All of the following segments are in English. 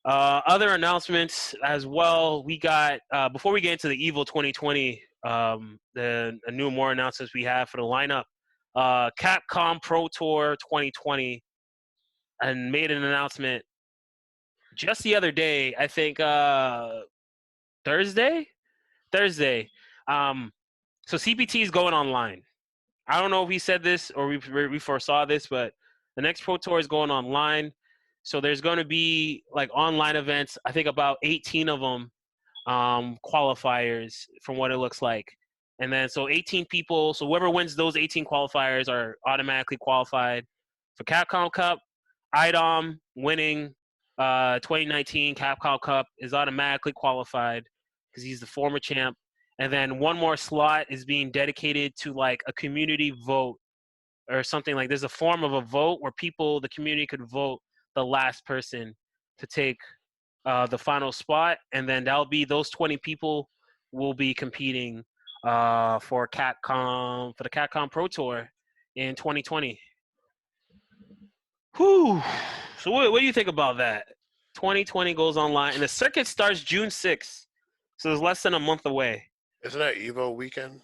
Other announcements as well. We got before we get into the EVO 2020, a new more announcements we have for the lineup. Capcom Pro Tour 2020 and made an announcement just the other day. I think Thursday. So CPT is going online. I don't know if we said this or we foresaw this, but the next Pro Tour is going online. So there's going to be like online events. I think about 18 of them qualifiers from what it looks like. And then so 18 people. So whoever wins those 18 qualifiers are automatically qualified for Capcom Cup. IDOM winning 2019 Capcom Cup is automatically qualified because he's the former champ. And then one more slot is being dedicated to like a community vote or something like there's a form of a vote where the community could vote the last person to take the final spot. And then that'll be those 20 people will be competing for the Capcom Pro Tour in 2020. Whew. So what do you think about that? 2020 goes online and the circuit starts June 6th. So it's less than a month away. Isn't that EVO weekend?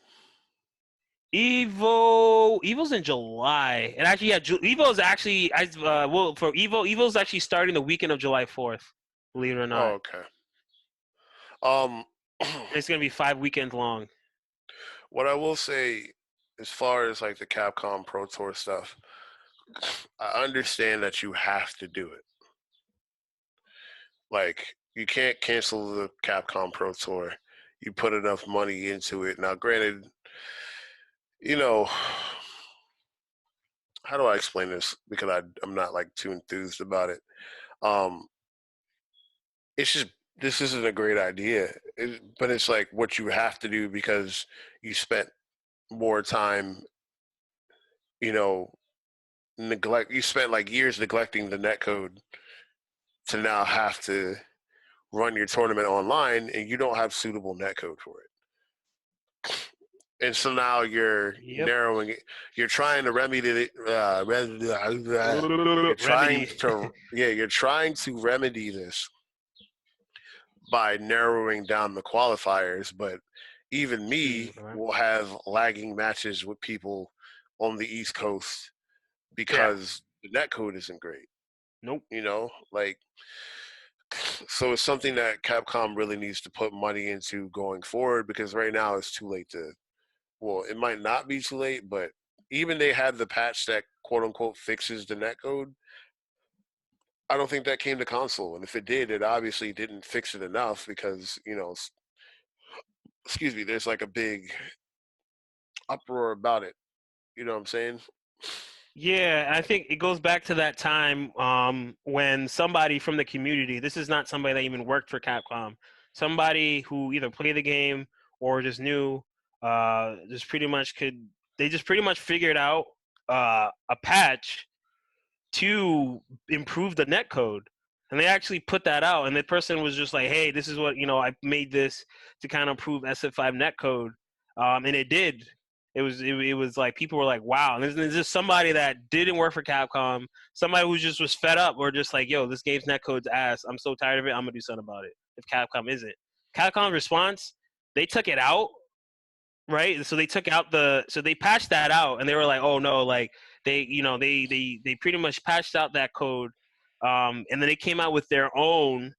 Evo's in July, and actually, yeah, Evo's actually for Evo's actually starting the weekend of July 4th. Believe it or not. Oh, okay. It's gonna be 5 weekends long. What I will say, as far as like the Capcom Pro Tour stuff, I understand that you have to do it. Like, you can't cancel the Capcom Pro Tour. You put enough money into it. Now, granted, how do I explain this? Because I'm not like too enthused about it. It's just, this isn't a great idea, but it's like what you have to do because you spent more time, you spent like years neglecting the netcode to now have to run your tournament online and you don't have suitable netcode for it. And so now you're narrowing it. You're trying to remedy you're trying to remedy this by narrowing down the qualifiers, but even me will have lagging matches with people on the East Coast because the netcode isn't great. Nope. So it's something that Capcom really needs to put money into going forward because right now it's too late it might not be too late, but even they had the patch that quote unquote fixes the netcode. I don't think that came to console. And if it did, it obviously didn't fix it enough because, there's like a big uproar about it. You know what I'm saying? Yeah, I think it goes back to that time when somebody from the community, this is not somebody that even worked for Capcom, somebody who either played the game or just knew, just pretty much figured out a patch to improve the netcode. And they actually put that out, and the person was just like, hey, this is what, I made this to kind of improve SF5 netcode. And it did. It was like people were like, wow. And there's just somebody that didn't work for Capcom, somebody who just was fed up or just like, yo, this game's netcode's ass. I'm so tired of it. I'm going to do something about it if Capcom isn't. Capcom's response, they took it out, right? So they took out so they patched that out, and they were like, oh, no, like they pretty much patched out that code. And then they came out with their own,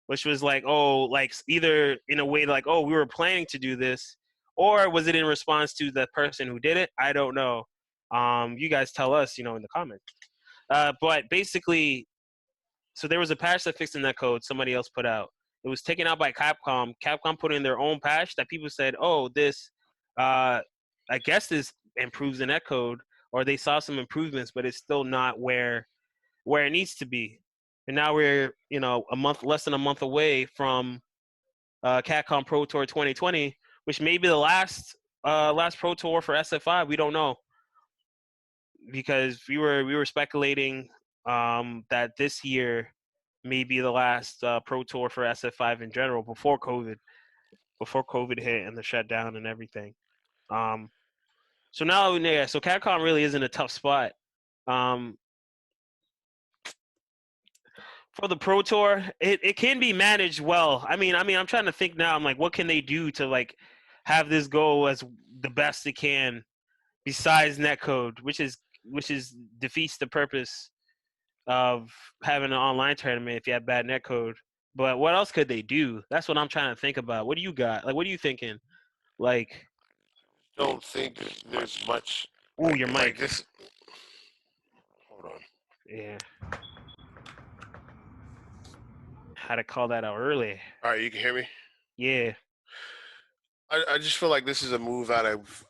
which was like, oh, like either in a way like, oh, we were planning to do this, or was it in response to the person who did it? I don't know. You guys tell us, in the comments. But basically, so there was a patch that fixed in that code somebody else put out. It was taken out by Capcom. Capcom put in their own patch that people said, oh, this, I guess this improves the netcode, or they saw some improvements, but it's still not where it needs to be. And now we're, less than a month away from Capcom Pro Tour 2020, which may be the last Pro Tour for SF5. We don't know, because we were speculating that this year may be the last Pro Tour for SF5 in general before COVID hit and the shutdown and everything. So now, so Capcom really is in a tough spot. for the Pro Tour, it can be managed well. I mean, I'm trying to think now. I'm like, what can they do to like have this go as the best it can besides netcode, which is defeats the purpose of having an online tournament if you have bad netcode. But what else could they do? That's what I'm trying to think about. What do you got? Like, what are you thinking? Like, Don't think there's much ooh, your like mic. this. Hold on. Yeah, had to call that out early. All right, you can hear me. Yeah, I just feel like this is a move out of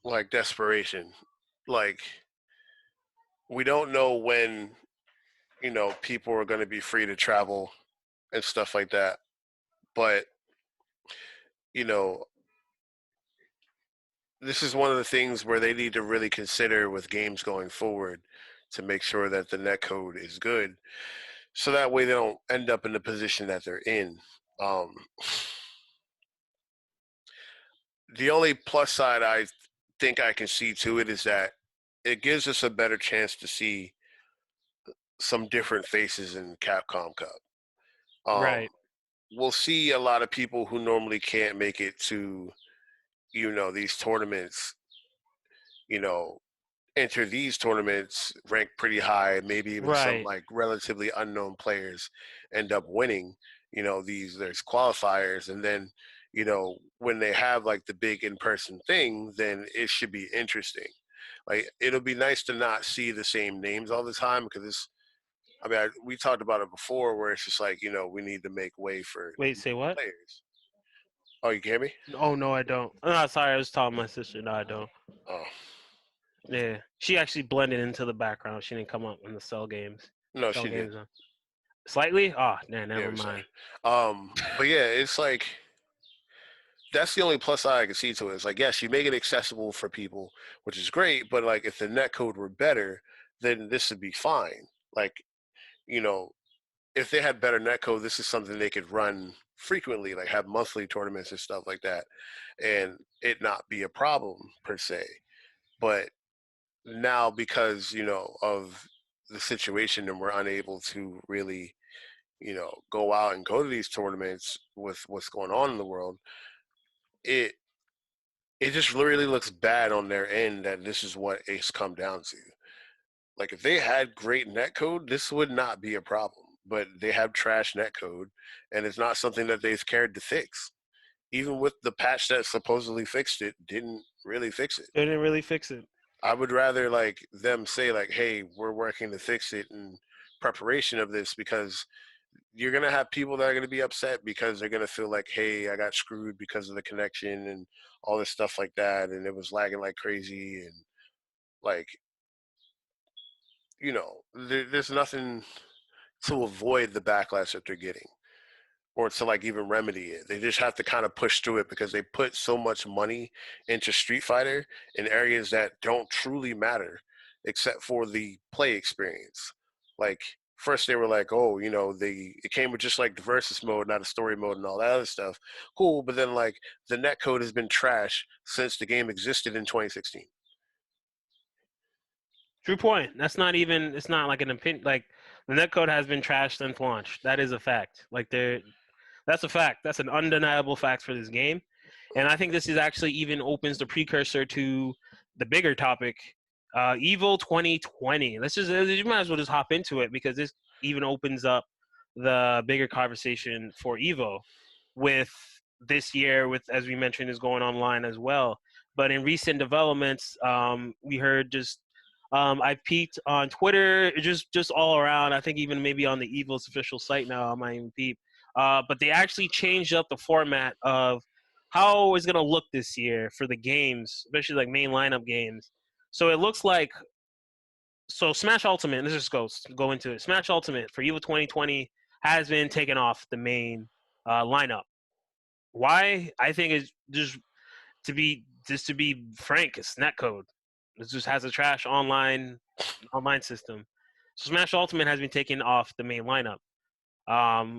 like desperation. Like we don't know when people are going to be free to travel and stuff like that. But you know, this is one of the things where they need to really consider with games going forward to make sure that the net code is good, so that way they don't end up in the position that they're in. Um, the only plus side I think I can see to it is that it gives us a better chance to see some different faces in Capcom Cup. Um, right, we'll see a lot of people who normally can't make it to these tournaments. You know, enter these tournaments ranked pretty high. Maybe even some right. like relatively unknown players end up winning. There's qualifiers, and then when they have like the big in person thing, then it should be interesting. Like it'll be nice to not see the same names all the time because it's. I mean, we talked about it before, where it's just like we need to make way for Wait, say what? players. Oh, you can hear me? Oh no, I don't. Oh, no, sorry, I was telling my sister. No, I don't. Oh, Yeah, she actually blended into the background. She didn't come up in the cell games. no, Cell she did. games. Slightly? Oh, nah, Yeah, never I'm sorry. mind. But yeah, it's like that's the only plus side I can see to it. It's like, yes, you make it accessible for people, which is great, but like if the net code were better, then this would be fine. Like, you know, if they had better net code, this is something they could run frequently, like have monthly tournaments and stuff like that, and it not be a problem per se. But now because, of the situation and we're unable to really, go out and go to these tournaments with what's going on in the world, it it just really looks bad on their end that this is what it's come down to. Like if they had great netcode, this would not be a problem. But they have trash netcode, and it's not something that they've cared to fix. Even with the patch that supposedly fixed it, didn't really fix it. They didn't really fix it. I would rather like them say like, "Hey, we're working to fix it in preparation of this," because you're gonna have people that are gonna be upset because they're gonna feel like, "Hey, I got screwed because of the connection and all this stuff like that, and it was lagging like crazy," and like there's nothing to avoid the backlash that they're getting or to like even remedy it. They just have to kind of push through it because they put so much money into Street Fighter in areas that don't truly matter except for the play experience. Like first they were like, oh, it came with just like the versus mode, not a story mode and all that other stuff. Cool, but then like the net code has been trash since the game existed in 2016. True point. That's not even. It's not like an opinion. Like the netcode has been trashed since launch. That is a fact. Like there, that's a fact. That's an undeniable fact for this game. And I think this is actually even opens the precursor to the bigger topic, EVO 2020. You might as well just hop into it because this even opens up the bigger conversation for EVO with this year, with as we mentioned, is going online as well. But in recent developments, we heard just I peeked on Twitter, just all around. I think even maybe on the EVO's official site now, I might even peep. But they actually changed up the format of how it's gonna look this year for the games, especially like main lineup games. So it looks like Smash Ultimate. Let's just go into it. Smash Ultimate for EVO 2020 has been taken off the main lineup. Why? I think it's just to be frank, it's netcode. It just has a trash online system. So Smash Ultimate has been taken off the main lineup.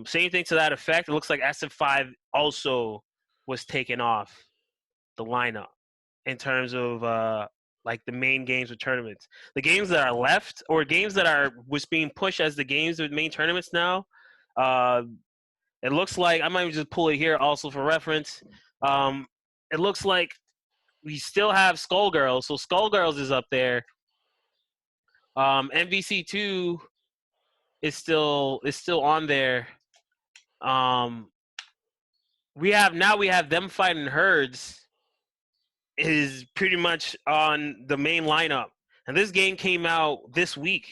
Same thing to that effect. It looks like SF5 also was taken off the lineup in terms of like the main games with tournaments. The games that are left or games that are was being pushed as the games with main tournaments now, uh, it looks like I might just pull it here also for reference. Um, it looks like we still have Skullgirls, so Skullgirls is up there. MVC2 is still on there. Um, we have them fighting herds is pretty much on the main lineup, and this game came out this week.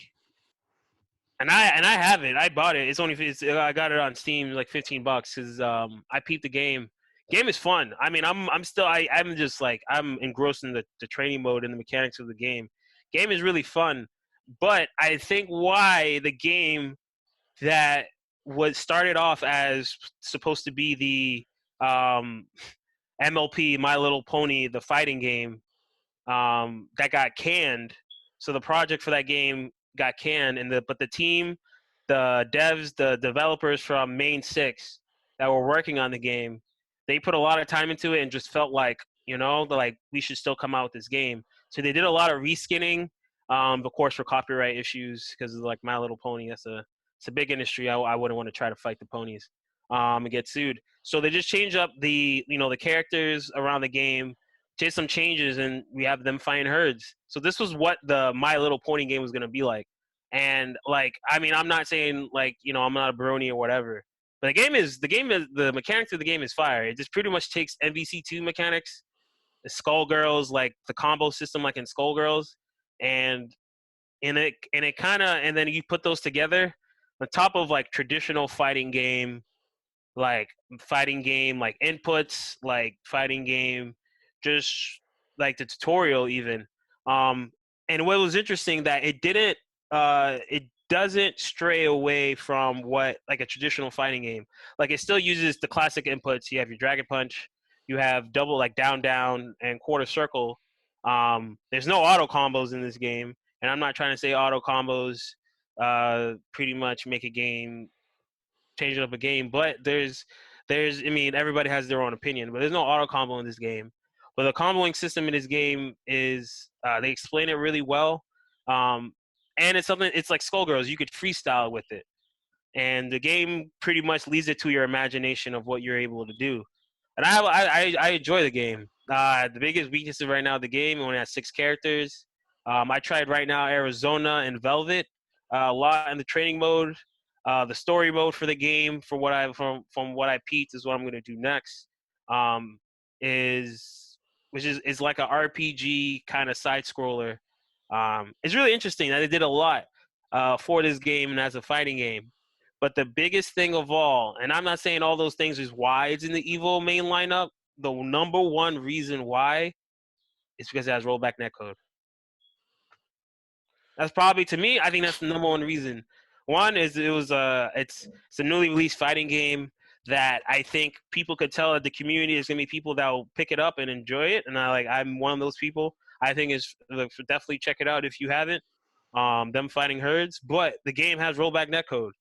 And I have it. I bought it. I got it on Steam like $15 because I peeped the game. Game is fun. I mean, I'm just like I'm engrossed in the training mode and the mechanics of the game. Game is really fun, but I think why the game that was started off as supposed to be the MLP My Little Pony the fighting game that got canned. So the project for that game got canned, but the team, the devs, the developers from Main Six that were working on the game, they put a lot of time into it and just felt like like we should still come out with this game. So they did a lot of reskinning, of course for copyright issues because like My Little Pony, it's a big industry. I wouldn't want to try to fight the ponies and get sued. So they just change up the characters around the game, did some changes, and we have them fighting herds. So this was what the My Little Pony game was going to be like. And like, I mean, I'm not saying like I'm not a brony or whatever, but the mechanics of the game is fire. It just pretty much takes MVC2 mechanics, the Skullgirls, like the combo system, like in Skullgirls, and it kind of, and then you put those together on top of like traditional fighting game like inputs, like fighting game, just like the tutorial even. um and what was interesting that it doesn't stray away from what like a traditional fighting game. Like it still uses the classic inputs. You have your dragon punch, you have double like down down and quarter circle. There's no auto combos in this game, and I'm not trying to say auto combos pretty much make a game changing up a game, but there's I mean everybody has their own opinion, but there's no auto combo in this game. But the comboing system in this game is they explain it really well, um, and it's like Skullgirls. You could freestyle with it, and the game pretty much leaves it to your imagination of what you're able to do. And I enjoy the game. The biggest weakness right now the game only has 6 characters. I tried right now Arizona and Velvet a lot in the training mode. The story mode for the game, for what I from what I peeped, is what I'm gonna do next. Um, is which is like a RPG kind of side scroller. It's really interesting that they did a lot for this game and as a fighting game. But the biggest thing of all, and I'm not saying all those things is why it's in the EVO main lineup. The number one reason why is because it has rollback netcode. That's probably, to me, I think that's the number one reason. One is it's a newly released fighting game that I think people could tell that the community is gonna be people that will pick it up and enjoy it, and I'm one of those people. I think it's definitely check it out if you haven't. Them fighting herds, but the game has rollback netcode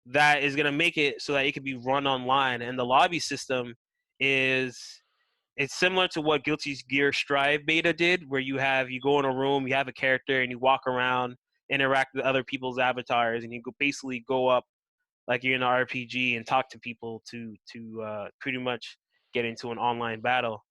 that is going to make it so that it can be run online. And the lobby system is it's similar to what Guilty Gear Strive beta did, where you go in a room, you have a character, and you walk around, interact with other people's avatars, and you basically go up like you're in an RPG and talk to people to pretty much get into an online battle.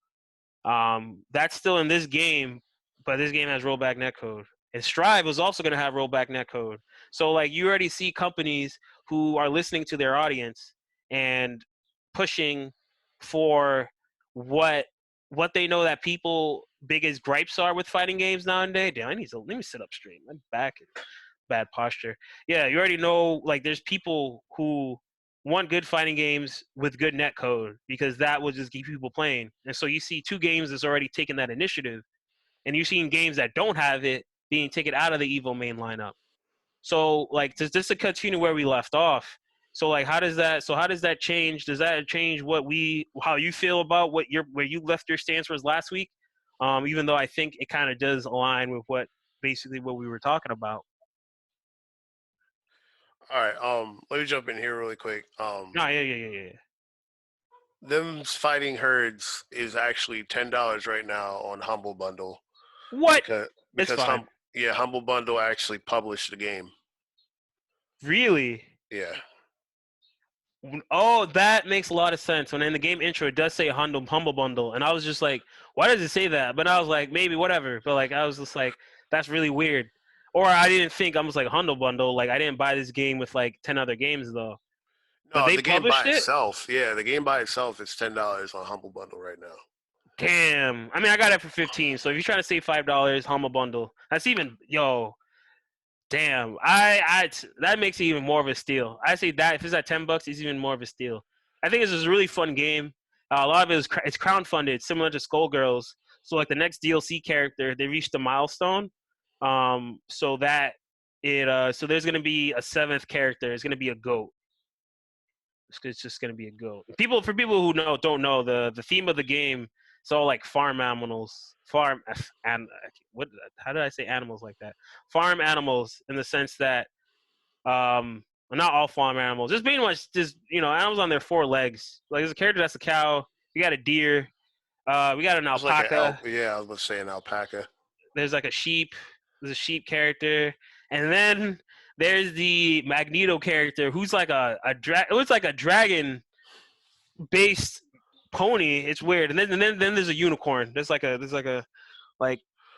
That's still in this game, but this game has rollback netcode. And Strive was also going to have rollback netcode. So like you already see companies who are listening to their audience and pushing for what they know that people biggest gripes are with fighting games nowadays. Damn, let me sit up straight. My back is bad posture. Yeah, you already know like there's people who want good fighting games with good net code because that will just keep people playing. And so you see 2 games that's already taken that initiative, and you're seeing games that don't have it being taken out of the Evo main lineup. So like just to continue where we left off. So like how does that change? Does that change how you feel about where you left your stance was last week? Even though I think it kind of does align with basically what we were talking about. All right. Let me jump in here really quick. No, yeah. Them fighting herds is actually $10 right now on Humble Bundle. What? because It's fine. Humble Bundle actually published the game. Really? Yeah. Oh, that makes a lot of sense. When in the game intro, it does say humble bundle, and I was just like, why does it say that? But I was like, maybe whatever. But like, I was just like, that's really weird. Or I didn't think I was like humble bundle. Like I didn't buy this game with like 10 other games though. But No, they the game by published it. itself. Yeah, the game by itself is $10 on Humble Bundle right now. Damn. I mean, I got it for 15. So if you're trying to save $5, humble bundle. That's even yo. Damn, that makes it even more of a steal. I say that if it's at $10, it's even more of a steal. I think it's just a really fun game. A lot of it is it's crowdfunded, similar to Skullgirls. So like the next DLC character, they reached a milestone. So that so there's gonna be a seventh character. It's gonna be a goat. It's just gonna be a goat. For people who don't know the theme of the game. It's all like farm animals, and what? How did I say animals like that? Farm animals in the sense that well, not all farm animals. Just pretty much just animals on their four legs. Like there's a character that's a cow. We got a deer. We got an It's like alpaca. yeah, I was going to say an alpaca. There's like a sheep. There's a sheep character, and then there's the Magneto character who's like it looks like a dragon based pony. It's weird. And then there's a unicorn. There's like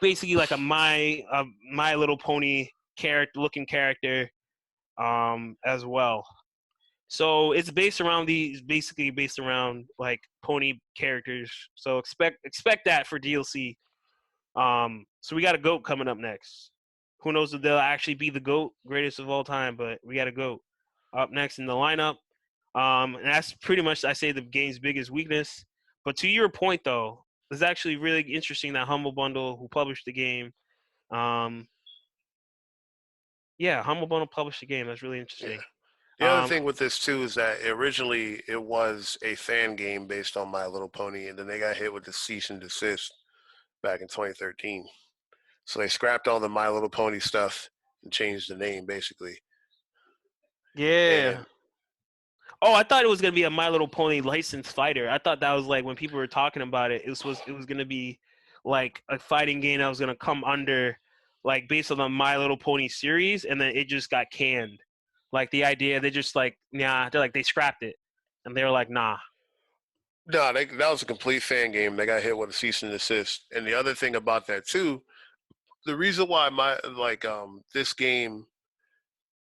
basically like My Little Pony character looking character as well. So it's basically based around like pony characters. So expect that for DLC. So we got a goat coming up next. Who knows if they'll actually be the goat, greatest of all time? But we got a goat up next in the lineup. And that's pretty much I say the game's biggest weakness. But to your point though, it's actually really interesting that Humble Bundle, who published the game, um, yeah, Humble Bundle published the game. That's really Yeah. interesting. The other Um, thing with this too is that originally it was a fan game based on My Little Pony, and then they got hit with the cease and desist back in 2013. So they scrapped all the My Little Pony stuff and changed the name basically. yeah. And Oh, I thought it was gonna be a My Little Pony licensed fighter. I thought that was like when people were talking about it. It was gonna be like a fighting game that was gonna come under like based on the My Little Pony series, and then it just got canned. Like the idea, they just like nah, they scrapped it, and they were like nah. no, that was a complete fan game. They got hit with a cease and desist. And the other thing about that too, the reason why this game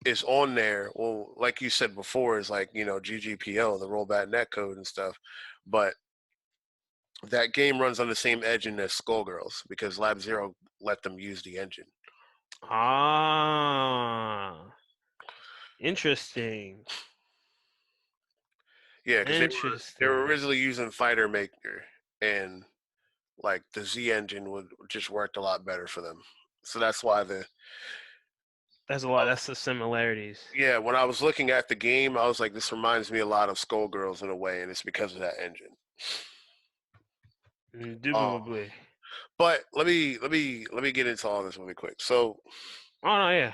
is on there, well, like you said before, is like, GGPO, the rollback netcode and stuff. But that game runs on the same engine as Skullgirls because Lab Zero let them use the engine. Ah, interesting, Yeah, because they were interesting. originally using Fighter Maker, and like the Z engine would just worked a lot better for them. So that's why That's a lot. That's the similarities. yeah, when I was looking at the game, I was like, this reminds me a lot of Skullgirls in a way, and it's because of that engine. Um, Indubitably. but let me get into all this really quick. So Oh no, yeah.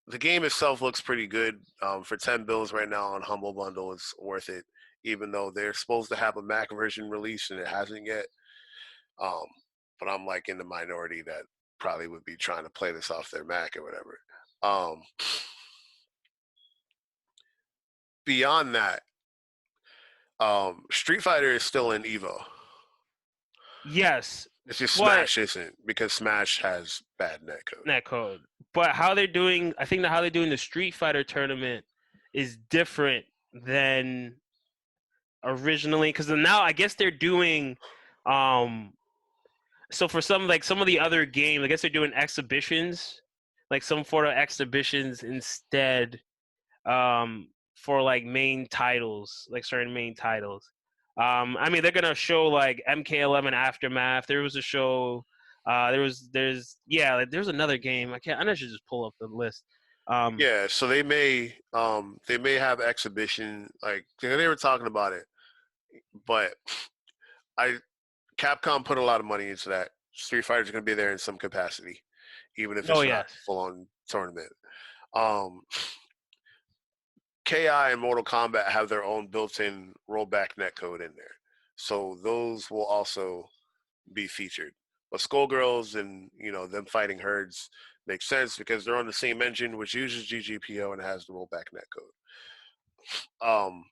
the game itself looks pretty good. For $10 right now on Humble Bundle, it's worth it, even though they're supposed to have a Mac version release and it hasn't yet. Um, but I'm like in the minority that probably would be trying to play this off their Mac or whatever. Um, Beyond that, Street Fighter is still in EVO. Yes, It's just but Smash isn't because Smash has bad netcode. netcode. But how they're doing, I think that how they're doing the Street Fighter tournament is different than originally. Because now I guess they're doing, um, so for some of the other games, I guess they're doing exhibitions, like some sort of exhibitions instead, for like main titles, like certain main titles. I mean, they're gonna show like MK11 Aftermath. There was a show. There's another game. I should just pull up the list. Um, Yeah, so they may have exhibition like they were talking about it, but I Capcom put a lot of money into that. Street Fighter's going to be there in some capacity, even if oh it's not yes, full on tournament. Um, KI and Mortal Kombat have their own built-in rollback netcode in there, so those will also be featured. But Skullgirls and them fighting herds makes sense because they're on the same engine, which uses GGPO and has the rollback netcode. Um,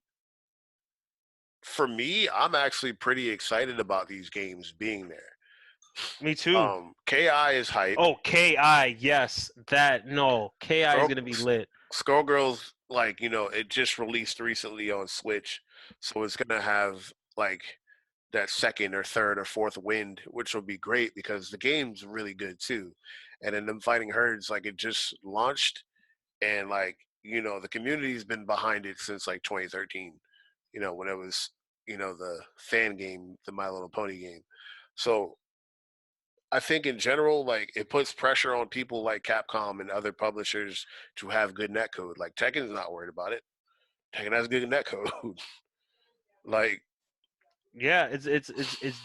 for me, I'm actually pretty excited about these games being there. Me too. KI is hype. Oh, KI, yes. KI is Skull, gonna be lit. Skullgirls, it just released recently on Switch, so it's gonna have like that second or third or fourth wind, which will be great because the game's really good too. And then them fighting herds, like it just launched, and the community's been behind it since like 2013. When it was the fan game, the My Little Pony game. So I think in general, like it puts pressure on people like Capcom and other publishers to have good netcode. Like Tekken's not worried about it. Tekken has good netcode. like Yeah, it's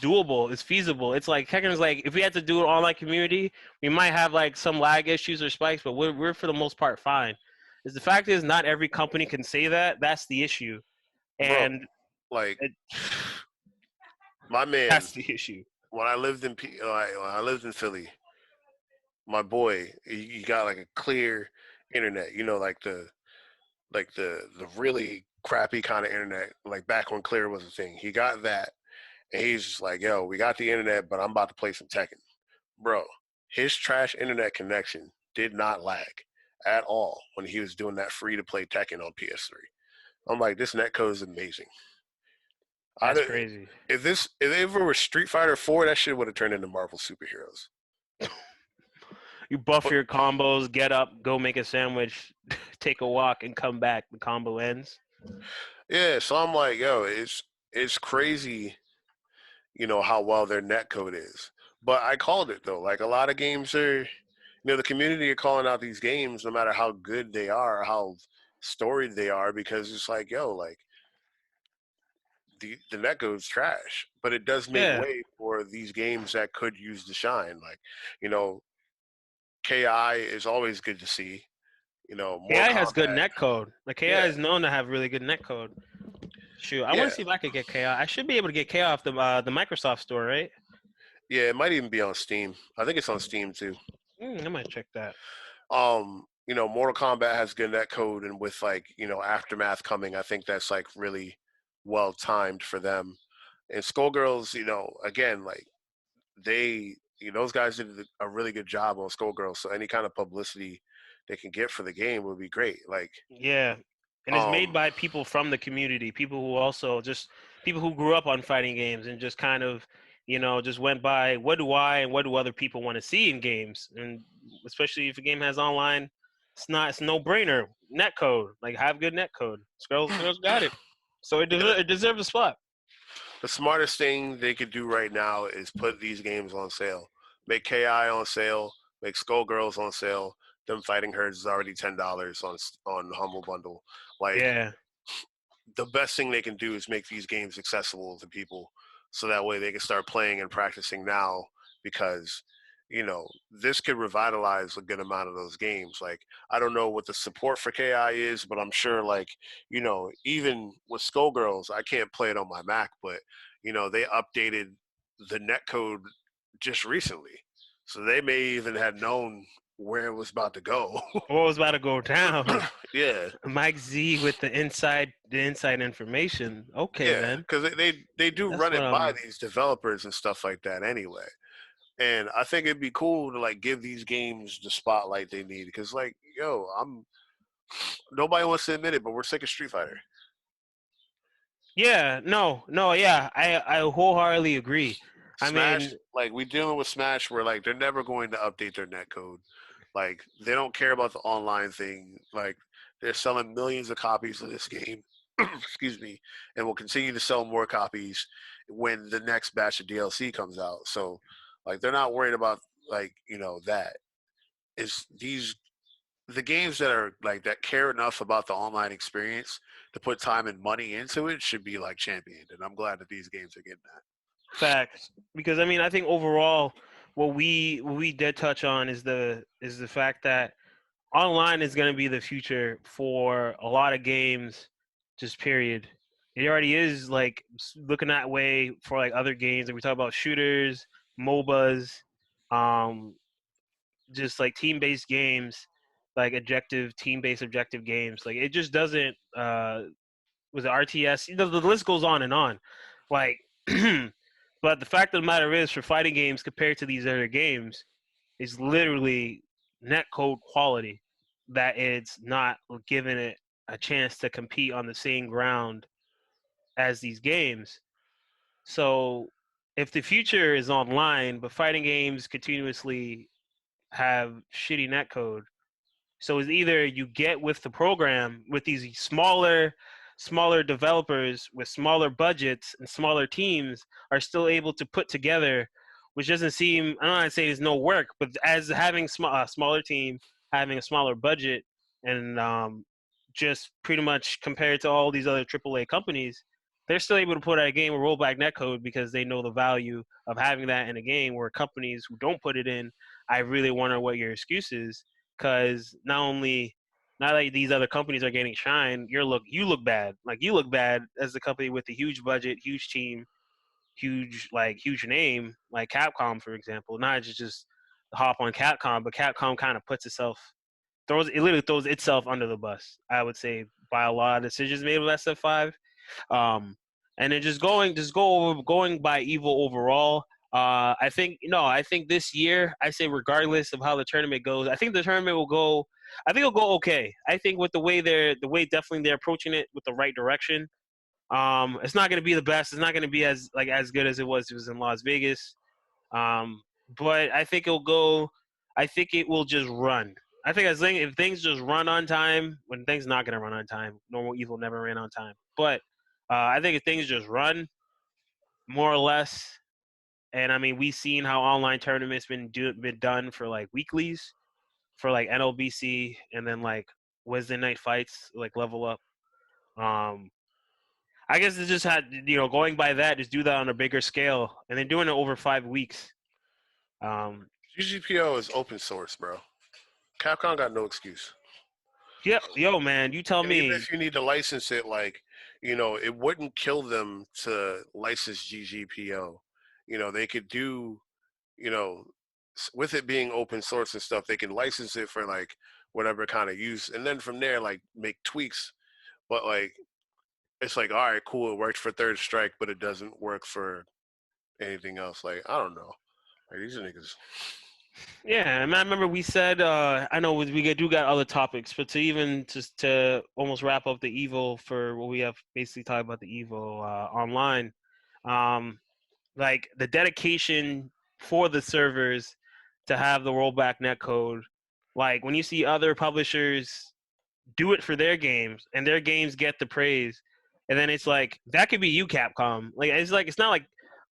doable. It's feasible. It's like Tekken's like if we had to do it online community, we might have like some lag issues or spikes, but we're for the most part fine. Is the fact is not every company can say that. That's the issue, bro, and like it, my man, that's the issue. when I lived in when I lived in Philly, my boy, he got like a clear internet. Like the really crappy kind of internet, like back when clear was a thing. He got that, and he's just like, "Yo, we got the internet, but I'm about to play some Tekken." Bro, his trash internet connection did not lag at all when he was doing that free to play Tekken on PS3. I'm like, this netcode is amazing. I That's don't- crazy. if it ever was Street Fighter 4, that shit would have turned into Marvel superheroes. You buff But your combos, get up, go make a sandwich, take a walk, and come back. The combo ends. yeah, so I'm like, yo, it's crazy, how well their netcode is. But I called it though. Like a lot of games are, the community are calling out these games no matter how good they are, how storied they are, because it's like, yo, like the netcode's trash, but it does make Yeah, way for these games that could use the shine. Like, you know, KI is always good to see. More KI has good combat. netcode. Like KI Yeah, is known to have really good netcode. Shoot, I want yeah, to see if I could get KI. I should be able to get KI off the Microsoft store, right? yeah. It might even be on Steam. I think it's on Steam too. I might check that. Mortal Kombat has good netcode, and with Aftermath coming, I think that's like really well timed for them. And Skullgirls, again, like those guys did a really good job on Skullgirls. So any kind of publicity they can get for the game would be great. Like, Yeah, and it's made um, by people from the community, people who also just people who grew up on fighting games and just kind of, just went by what do I and what do other people want to see in games, and especially if a game has online, it's no brainer. Netcode, like have good netcode. Girls got it, so yeah, it deserves a spot. the smartest thing they could do right now is put these games on sale. Make KI on sale. Make Skullgirls on sale. Them Fighting Herds is already $10 on Humble Bundle. Like, Yeah, the best thing they can do is make these games accessible to people so that way they can start playing and practicing now, because this could revitalize a good amount of those games. Like, I don't know what the support for KI is, but I'm sure, like, even with Skullgirls, I can't play it on my Mac, but they updated the netcode just recently, so they may even have known where it was about to go. what was about to go down? Yeah. Mike Z with the inside information. Okay, Yeah, then because they do that's run what it by I'm. these developers and stuff like that anyway. And I think it'd be cool to like give these games the spotlight they need, because like, yo, I'm nobody wants to admit it, but we're sick of Street Fighter. Yeah, no, yeah, I wholeheartedly agree. I Smash, mean, like we dealing with Smash, where like they're never going to update their netcode. Like they don't care about the online thing. Like they're selling millions of copies of this game. Excuse me, and will continue to sell more copies when the next batch of DLC comes out. So, like, they're not worried about that. Is these the games that are like that care enough about the online experience to put time and money into it should be like championed, and I'm glad that these games are getting that. facts. Because I mean, I think overall, what we did touch on is the fact that online is going to be the future for a lot of games. Just period. It already is like looking that way for like other games. Like we talk about shooters, MOBAs, um, just like team-based games, like objective team-based objective games. Like it just doesn't. Was it RTS? The list goes on and on. Like, but the fact of the matter is, for fighting games compared to these other games, is literally net code quality that it's not giving it a chance to compete on the same ground as these games. So if the future is online, but fighting games continuously have shitty netcode, so it's either you get with the program with these smaller developers with smaller budgets and smaller teams are still able to put together, which doesn't seem. I'm not saying there's no work, but as having a smaller team, having a smaller budget, and just pretty much compared to all these other AAA companies, they're still able to put out a game with rollback netcode because they know the value of having that in a game. Where companies who don't put it in, I really wonder what your excuse is, because not like these other companies are getting shine, you look bad. Like you look bad as the company with a huge budget, huge team, huge name, like Capcom, for example. Not just hop on Capcom, but Capcom kind of puts itself literally throws itself under the bus, I would say, by a lot of decisions made with SF5. Um, and then going by EVO overall. I think this year, I say regardless of how the tournament goes, I think the tournament will go. I think it'll go okay. I think with the way definitely they're approaching it with the right direction. It's not going to be the best. It's not going to be as good as it was in Las Vegas. Um, but I think it'll go. I think it will just run. I think if things just run on time, when things not gonna run on time, normal evil never ran on time. But I think if things just run more or less, and I mean we've seen how online tournaments been done for like weeklies, for like NLBC, and then like Wednesday night fights, like level up. Um, I guess it just had going by that, just do that on a bigger scale, and then doing it over 5 weeks. Um, GGPO is open source, bro. Capcom got no excuse. Yeah, yo, man, you tell And even me. if you need to license it, like, it wouldn't kill them to license GGPO. They could do, you know, with it being open source and stuff, they can license it for like whatever kind of use. And then from there, like make tweaks. But like, it's like, all right, cool. It worked for Third Strike, but it doesn't work for anything else. Like, I don't know. Like, these niggas. Yeah, and I remember we said. I know do got other topics, but to even just to almost wrap up the Evo for what we have basically talked about the Evo online, um, like the dedication for the servers to have the rollback netcode. Like when you see other publishers do it for their games and their games get the praise, and then it's like that could be you, Capcom. Like it's not like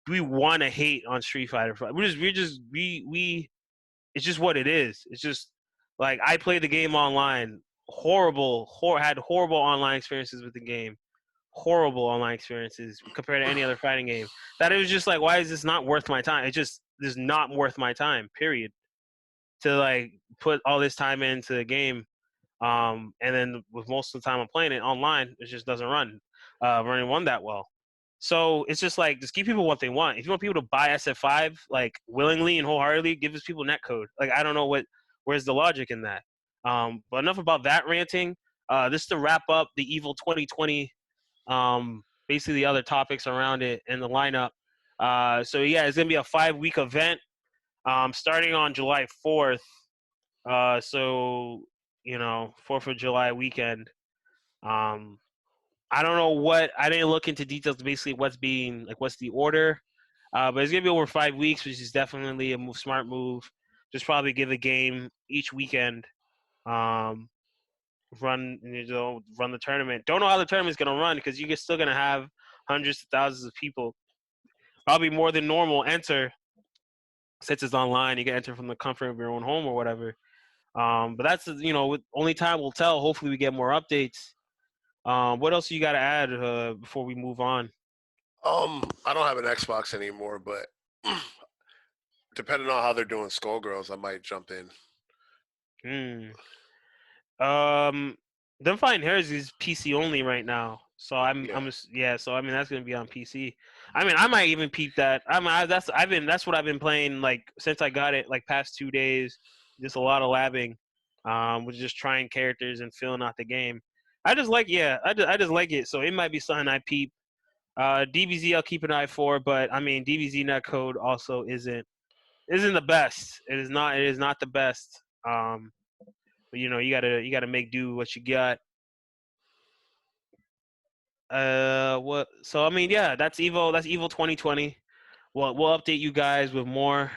we want to hate on Street Fighter. We it's just what it is. It's just like I played the game online. Had horrible online experiences with the game. Horrible online experiences compared to any other fighting game. That it was just like, why is this not worth my time? It just is not worth my time. Period. To like put all this time into the game, and then with most of the time I'm playing it online, it just doesn't running one that well. So it's just like just give people what they want. If you want people to buy SF5 like willingly and wholeheartedly, give these people netcode. Like I don't know where's the logic in that. But enough about that ranting. This to wrap up the Evil 2020. Basically the other topics around it and the lineup. So yeah, it's gonna be a 5-week event. Starting on July 4th. So 4th of July weekend. Um, I don't know I didn't look into details. Basically, what's the order? But it's gonna be over 5 weeks, which is definitely a smart move. Just probably give a game each weekend. Um, run the tournament. Don't know how the tournament's gonna run because you're still gonna have hundreds of thousands of people, probably more than normal, enter. Since it's online, you can enter from the comfort of your own home or whatever. But that's only time will tell. Hopefully, we get more updates. What else you got to add before we move on? I don't have an Xbox anymore, but depending on how they're doing Skullgirls, I might jump in. Hmm. Um. Them Fighting Hairs is PC only right now. So Yeah. yeah. So I mean, that's gonna be on PC. I mean, I might even peep that. That's what I've been playing like since I got it, like past 2 days. Just a lot of labbing, with just trying characters and filling out the game. I just like, yeah, I just like it. So it might be something I peep. DBZ I'll keep an eye for, but I mean DBZ netcode also isn't the best. It is not the best. But you gotta make do what you got. What? So I mean, yeah, that's Evo. That's Evo 2020. We'll update you guys with more